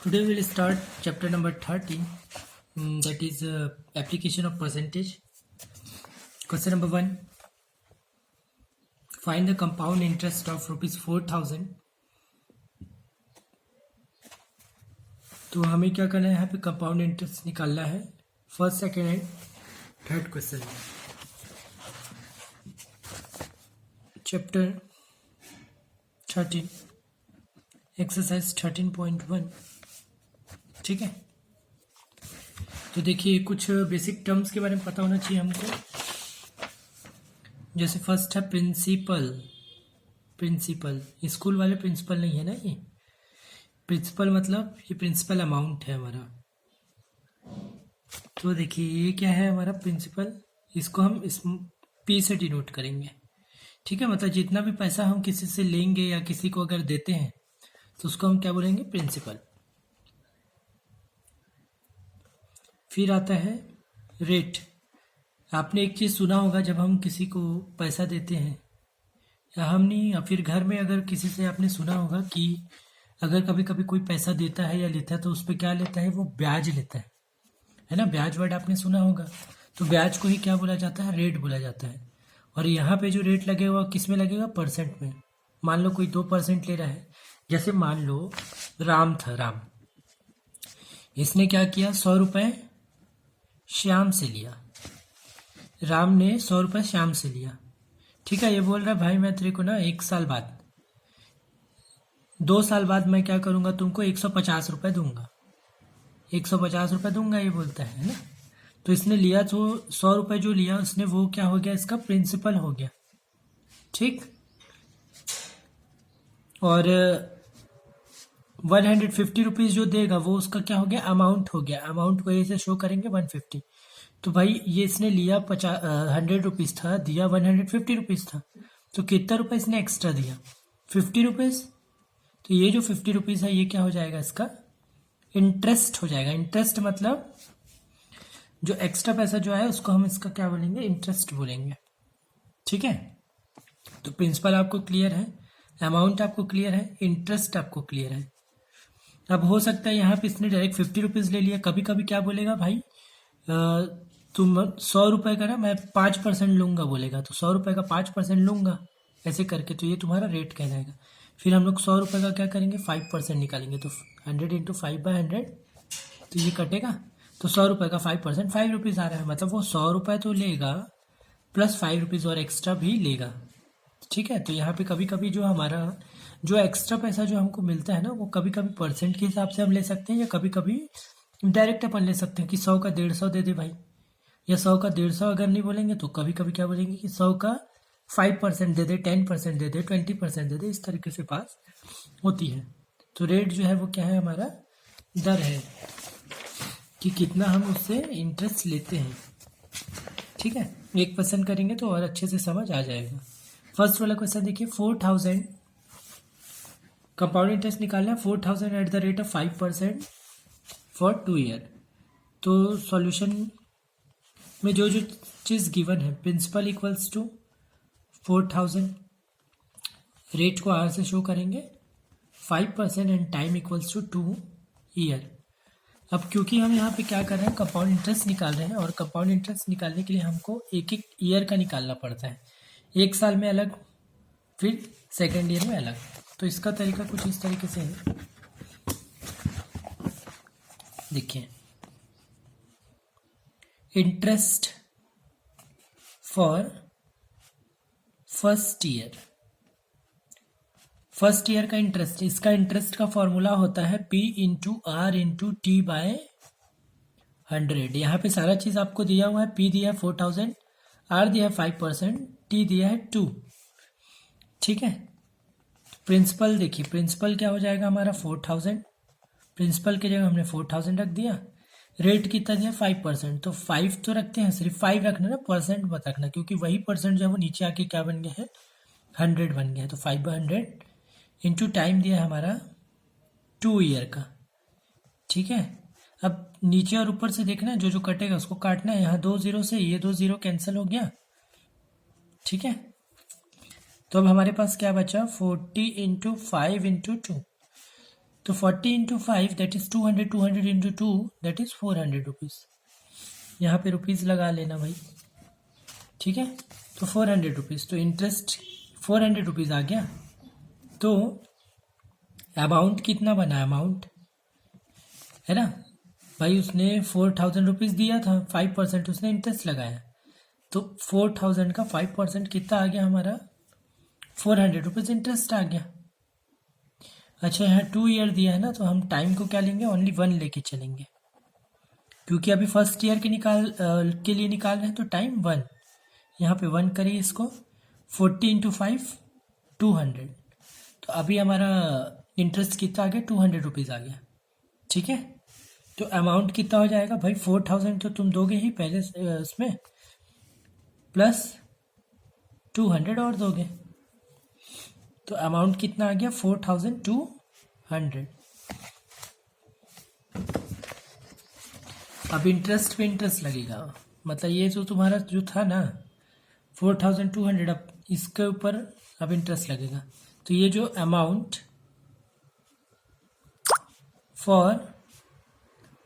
Today we will start chapter number 13, that is application of percentage. Question number 1. Find the compound interest of rupees 4,000. तो हमें क्या करना है, यहाँ पे कंपाउंड इंटरेस्ट निकालना है first, second and third question में. Chapter 13 exercise 13.1. ठीक है, तो देखिए कुछ बेसिक टर्म्स के बारे में पता होना चाहिए हमको. जैसे फर्स्ट है प्रिंसिपल. प्रिंसिपल स्कूल वाले प्रिंसिपल नहीं है ना, ये प्रिंसिपल मतलब ये प्रिंसिपल अमाउंट है हमारा. तो देखिए ये क्या है हमारा प्रिंसिपल, इसको हम इस पी से डिनोट करेंगे. ठीक है, मतलब जितना भी पैसा हम किसी से लेंगे या किसी को अगर देते हैं तो उसको हम क्या बोलेंगे, प्रिंसिपल. फिर आता है रेट. आपने एक चीज़ सुना होगा, जब हम किसी को पैसा देते हैं या हम नहीं, या फिर घर में अगर किसी से आपने सुना होगा कि अगर कभी कभी कोई पैसा देता है या लेता है तो उस पर क्या लेता है, वो ब्याज लेता है ना. ब्याज वर्ड आपने सुना होगा. तो ब्याज को ही क्या बोला जाता है, रेट बोला जाता है. और यहाँ पे जो रेट लगेगा किस में लगेगा, परसेंट में. मान लो कोई 2% ले रहा है. जैसे मान लो राम था, राम इसने क्या किया, 100 रुपये श्याम से लिया. राम ने 100 रुपये श्याम से लिया. ठीक है, ये बोल रहा है भाई मैं तेरे को ना 1 साल बाद, 2 साल बाद मैं क्या करूंगा, तुमको 150 रुपये दूंगा. 150 रुपये दूंगा ये बोलता है ना. तो इसने लिया, तो 100 रुपये जो लिया उसने, वो क्या हो गया, इसका प्रिंसिपल हो गया. ठीक, और 150 रुपीज़ जो देगा वो उसका क्या हो गया, अमाउंट हो गया. अमाउंट को ऐसे शो करेंगे 150. तो भाई ये इसने लिया 100 रुपीज़ था, दिया 150 रुपीज़ था. तो कितना रुपये इसने एक्स्ट्रा दिया, 50 रुपीज़. तो ये जो 50 रुपीज़ है ये क्या हो जाएगा, इसका इंटरेस्ट हो जाएगा. इंटरेस्ट मतलब जो एक्स्ट्रा पैसा जो है उसको हम इसका क्या बोलेंगे, इंटरेस्ट बोलेंगे. ठीक है, तो प्रिंसिपल आपको क्लियर है, अमाउंट आपको क्लियर है, इंटरेस्ट आपको क्लियर है. अब हो सकता है यहाँ पे इसने डायरेक्ट 50 रुपीज़ ले लिया. कभी कभी क्या बोलेगा भाई, तुम 100 रुपये का ना मैं 5% लूँगा बोलेगा, तो 100 रुपये का 5% लूँगा ऐसे करके, तो ये तुम्हारा रेट कहलाएगा. फिर हम लोग 100 रुपये का क्या करेंगे, 5% निकालेंगे. तो 100 इंटू 5/100, तो ये कटेगा. तो 100 रुपये का 5%, 5 रुपीज़ आ रहा है. मतलब वो 100 रुपये तो लेगा प्लस 5 रुपीज़ और एक्स्ट्रा भी लेगा. ठीक है, तो यहाँ पे कभी कभी जो हमारा जो एक्स्ट्रा पैसा जो हमको मिलता है ना, वो कभी कभी परसेंट के हिसाब से हम ले सकते हैं, या कभी कभी डायरेक्ट अपन ले सकते हैं कि 100 का 150 दे दे भाई, या 100 का 150 अगर नहीं बोलेंगे तो कभी कभी क्या बोलेंगे कि 100 का 5% दे दे, 10% दे दे, 20% दे दे. इस तरीके से पास होती है. तो रेट जो है वो क्या है, हमारा दर है कि कितना हम उससे इंटरेस्ट लेते हैं. ठीक है, 1% करेंगे तो और अच्छे से समझ आ जाएगा. फर्स्ट वाला क्वेश्चन देखिए, 4000 कंपाउंड इंटरेस्ट निकालना है, 4000 at the rate of 5% for 2 year. तो सॉल्यूशन में जो जो चीज़ गिवन है, प्रिंसिपल इक्वल्स टू 4000, रेट को आर से शो करेंगे, 5% and time equals to 2 year. अब क्योंकि हम यहाँ पे क्या कर रहे हैं, कंपाउंड इंटरेस्ट निकाल रहे हैं, और कंपाउंड इंटरेस्ट निकालने के लिए हमको एक एक ईयर का निकालना पड़ता है. 1 साल में अलग, फिर सेकेंड ईयर में अलग. तो इसका तरीका कुछ इस तरीके से है. देखिए, interest for first year. First year का इंटरेस्ट, इसका इंटरेस्ट का फॉर्मूला होता है P into R into T by 100. यहाँ पे सारा चीज़ आपको दिया हुआ है. P दिया है 4000, आर दिया है 5%, टी दिया है 2. ठीक है, प्रिंसिपल देखिए, प्रिंसिपल क्या हो जाएगा हमारा 4000. प्रिंसिपल की जगह हमने 4000 रख दिया. रेट कितना दिया, 5%. तो 5 तो रखते हैं, सिर्फ 5 रखना ना, परसेंट मत रखना, क्योंकि वही परसेंट जो है वो नीचे आके क्या बन गया है, 100 बन गया है. तो 5/100 इंटू टाइम दिया है हमारा 2 ईयर का. ठीक है, अब नीचे और ऊपर से देखना है, जो जो कटेगा उसको काटना है. यहाँ 2 0 से ये 2 0 कैंसिल हो गया. ठीक है, तो अब हमारे पास क्या बचा, 40 इंटू 5 इंटू 2. तो 40 into 5 that is 200, 200 into 2 that is 400 rupees. यहाँ पे रुपीज़ लगा लेना भाई, ठीक है। तो 400 रुपीज़, तो इंटरेस्ट 400 रुपीज़ आ गया। तो अमाउंट कितना बना, अमाउंट है ना भाई, उसने 4000 रुपीज़ दिया था, 5% उसने इंटरेस्ट लगाया, तो 4000 का 5% कितना आ गया हमारा, 400 रुपीज़ इंटरेस्ट आ गया। अच्छा, यहाँ 2 ईयर दिया है ना, तो हम टाइम को क्या लेंगे, ओनली 1 लेके चलेंगे, क्योंकि अभी फर्स्ट ईयर के के लिए निकाल रहे हैं, तो टाइम 1, यहाँ पे 1 करिए इसको। 40 इंटू 5 200, तो अभी हमारा इंटरेस्ट कितना आ गया, 200 रुपीज़ आ गया, ठीक है। तो अमाउंट कितना हो जाएगा भाई, 4000 तो तुम दोगे ही पहले उसमें, प्लस 200 और दोगे, तो अमाउंट कितना आ गया, 4200। अब इंटरेस्ट पे इंटरेस्ट लगेगा, मतलब ये जो तुम्हारा जो था ना 4200, अब इसके ऊपर अब इंटरेस्ट लगेगा। तो ये जो अमाउंट फॉर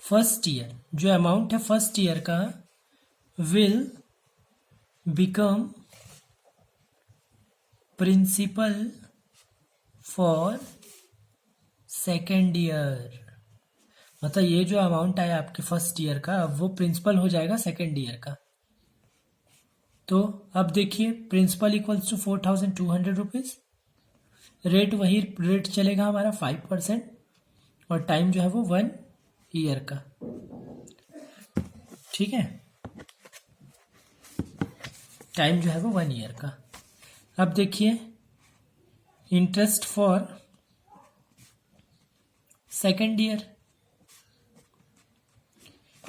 फर्स्ट ईयर, जो अमाउंट है फर्स्ट ईयर का, will become principal for second year. मतलब ये जो अमाउंट आया आपके फर्स्ट ईयर का, अब वो प्रिंसिपल हो जाएगा सेकेंड ईयर का। तो अब देखिए, principal equals to 4200 rupees, rate वही रेट चलेगा हमारा 5%, और टाइम जो है वो 1 ईयर का, ठीक है, टाइम जो है वो 1 ईयर का। अब देखिए, इंटरेस्ट फॉर सेकेंड ईयर,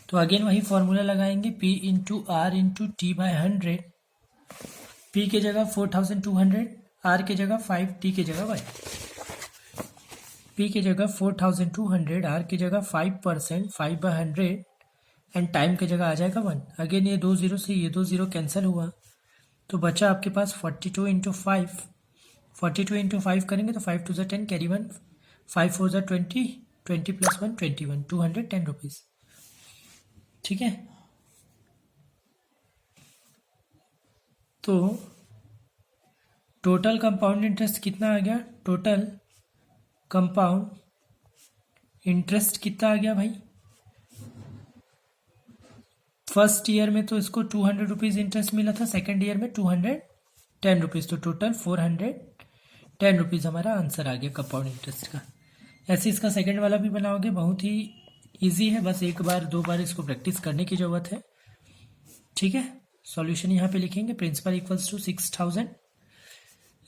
तो अगेन वही फॉर्मूला लगाएंगे, P into R into T by 100। P के जगह 4200, R के जगह 5, T के जगह 1। P के जगह 4200, R की जगह 5%, 5/100, एंड टाइम की जगह आ जाएगा 1। अगेन ये 2 0 से ये 2 0 कैंसिल हुआ, तो बचा आपके पास 42 इंटू 5। 42 इंटू 5 करेंगे तो 5 2 10, कैरी 1, 5 4 20, 20 प्लस 1 21, 210 रुपीज़, ठीक है। तो टोटल कंपाउंड इंटरेस्ट कितना आ गया, टोटल कंपाउंड इंटरेस्ट कितना आ गया भाई, फर्स्ट ईयर में तो इसको 200 रुपीज़ इंटरेस्ट मिला था, सेकेंड ईयर में 210 रुपीज़, तो टोटल 410 रुपीज़ हमारा आंसर आ गया कंपाउंड इंटरेस्ट का। ऐसे इसका सेकेंड वाला भी बनाओगे, बहुत ही इजी है, बस एक बार 2 बार इसको प्रैक्टिस करने की ज़रूरत है, ठीक है। सॉल्यूशन यहाँ पे लिखेंगे, principal equals to 6000,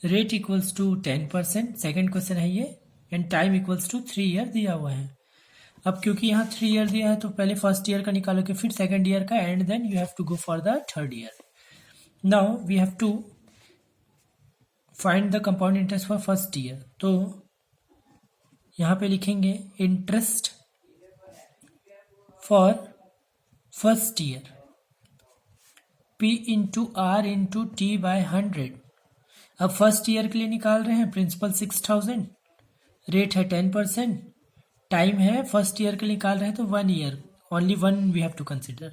rate equals to 10%, second question है ये, and time equals to 3 year दिया हुआ है। अब क्योंकि यहाँ 3 ईयर दिया है, तो पहले फर्स्ट ईयर का निकालोगे, फिर सेकेंड ईयर का, and then you have to go for the third year. Now we have to find the compound interest for first year, तो यहाँ पे लिखेंगे interest for first year, P into R into T by 100। अब first year के लिए निकाल रहे हैं, प्रिंसिपल 6000, रेट है 10%, टाइम है फर्स्ट ईयर के लिए निकाल रहे हैं तो 1 year, only 1 we have to consider.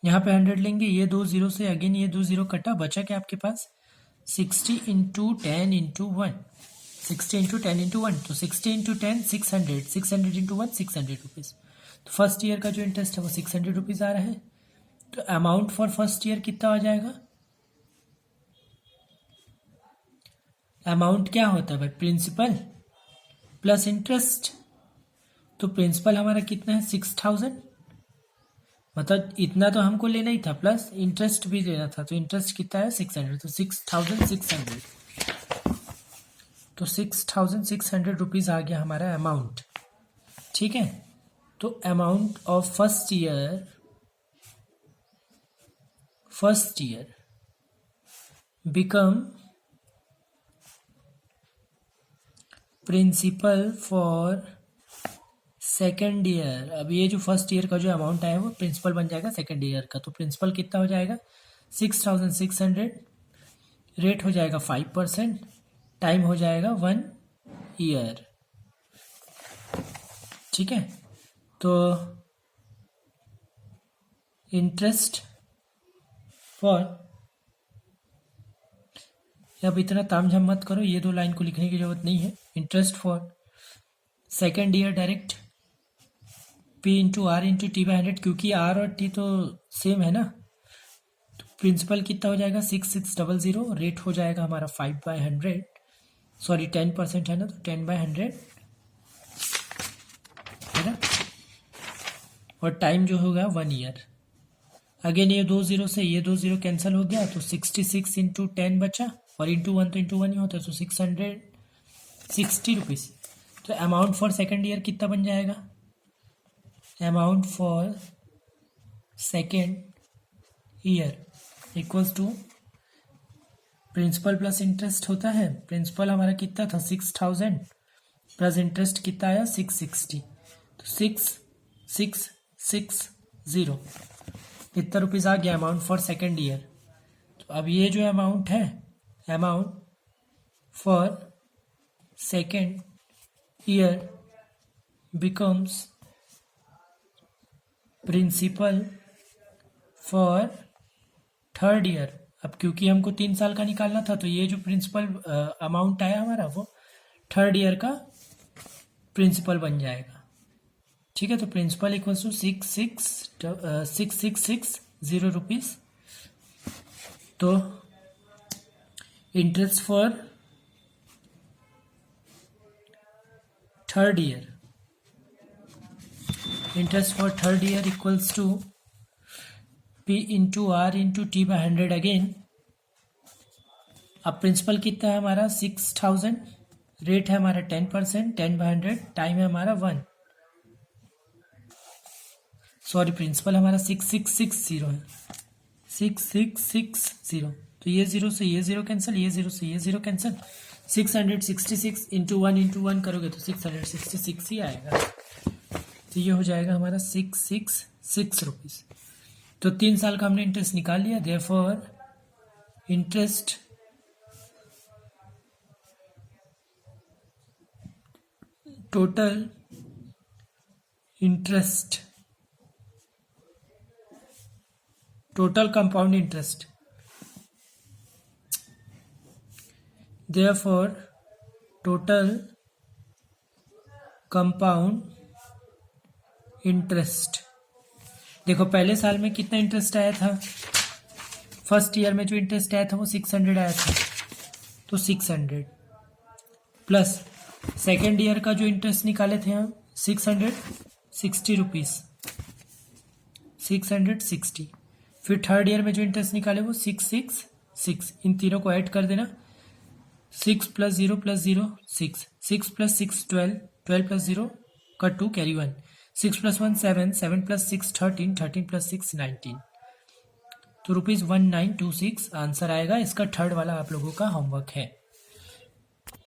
यहाँ पे 100 लेंगे, ये 2 0 से अगेन ये 2 0 कटा, बचा क्या आपके पास 60 इंटू 10 इंटू 1, 60 इंटू 10 इंटू 1, तो 60 इंटू 10 600, 600 इंटू 1 600 रुपीज़। तो फर्स्ट ईयर का जो इंटरेस्ट है वो 600 रुपीज़ आ रहा है। तो अमाउंट फॉर फर्स्ट ईयर कितना आ जाएगा, अमाउंट क्या होता है भाई, प्रिंसिपल प्लस इंटरेस्ट। तो प्रिंसिपल हमारा कितना है 6000, मतलब इतना तो हमको लेना ही था, प्लस इंटरेस्ट भी लेना था, तो इंटरेस्ट कितना है 600, तो 6600, तो 6600 रुपीज़ आ गया हमारा अमाउंट, ठीक है। तो amount of first year become principal for second year. अब ये जो फर्स्ट ईयर का जो अमाउंट आया है वो प्रिंसिपल बन जाएगा सेकेंड ईयर का, तो प्रिंसिपल कितना हो जाएगा 6600, रेट हो जाएगा 5%, टाइम हो जाएगा 1 ईयर। ठीक है, तो इंटरेस्ट फॉर, अब इतना तामझाम मत करो, ये 2 लाइन को लिखने की जरूरत नहीं है। Interest for second year direct P into R into T by 100, क्योंकि आर और टी तो सेम है ना, तो प्रिंसिपल कितना हो जाएगा 6600, रेट हो जाएगा हमारा 5/100, सॉरी 10% है ना, तो 10/100 है ना, और टाइम जो होगा 1 ईयर। अगेन ये 2 0 से ये 2 0 कैंसिल हो गया, तो 66 इंटू 10 बचा, और इंटू 1 तो इंटू 1 ही होता है, तो 660 रुपीज़। तो अमाउंट फॉर सेकेंड ईयर कितना बन जाएगा, amount for second year equals to principal plus interest होता है, प्रिंसिपल हमारा कितना था 6000 प्लस इंटरेस्ट कितना आया 660, तो 6660 कितना रुपीज़ आ गया अमाउंट फॉर सेकेंड ईयर। तो अब ये जो अमाउंट है, amount for second year becomes principal for third year. अब क्योंकि हमको 3 साल का निकालना था, तो ये जो प्रिंसिपल अमाउंट आया हमारा वो थर्ड ईयर का प्रिंसिपल बन जाएगा। ठीक है, तो प्रिंसिपल इक्वल्स टू 6660 रुपीज़। तो interest for third year, interest for third year equals to P into R into T by 100 again. अब प्रिंसिपल कितना है हमारा 6000, रेट है हमारा 10%, 10/100, टाइम है हमारा 1, सॉरी प्रिंसिपल हमारा 6660 है, 6660, तो ये 0 से ये 0 कैंसिल, ये 0 से ये 0 कैंसिल, 666 इंटू 1 करोगे तो 666 ही आएगा, तो ये हो जाएगा हमारा 666 रुपीज़। तो 3 साल का हमने इंटरेस्ट निकाल लिया, therefore interest total interest, total compound interest, therefore total compound interest. देखो पहले साल में कितना इंटरेस्ट आया था, फर्स्ट ईयर में जो इंटरेस्ट आया था वो 600 आया था, तो 600 प्लस सेकेंड ईयर का जो इंटरेस्ट निकाले थे हम 660 रुपीज़, 660, फिर थर्ड ईयर में जो इंटरेस्ट निकाले वो 666, इन तीनों को ऐड कर देना, 6 + 0 + 0 6, 6 + 6 12, 12 + 0 का 2 कैरी 1, 6 + 1 7, 7 + 6 13, 13 + 6 19, तो ₹1926 आंसर आएगा। इसका थर्ड वाला आप लोगों का होमवर्क है।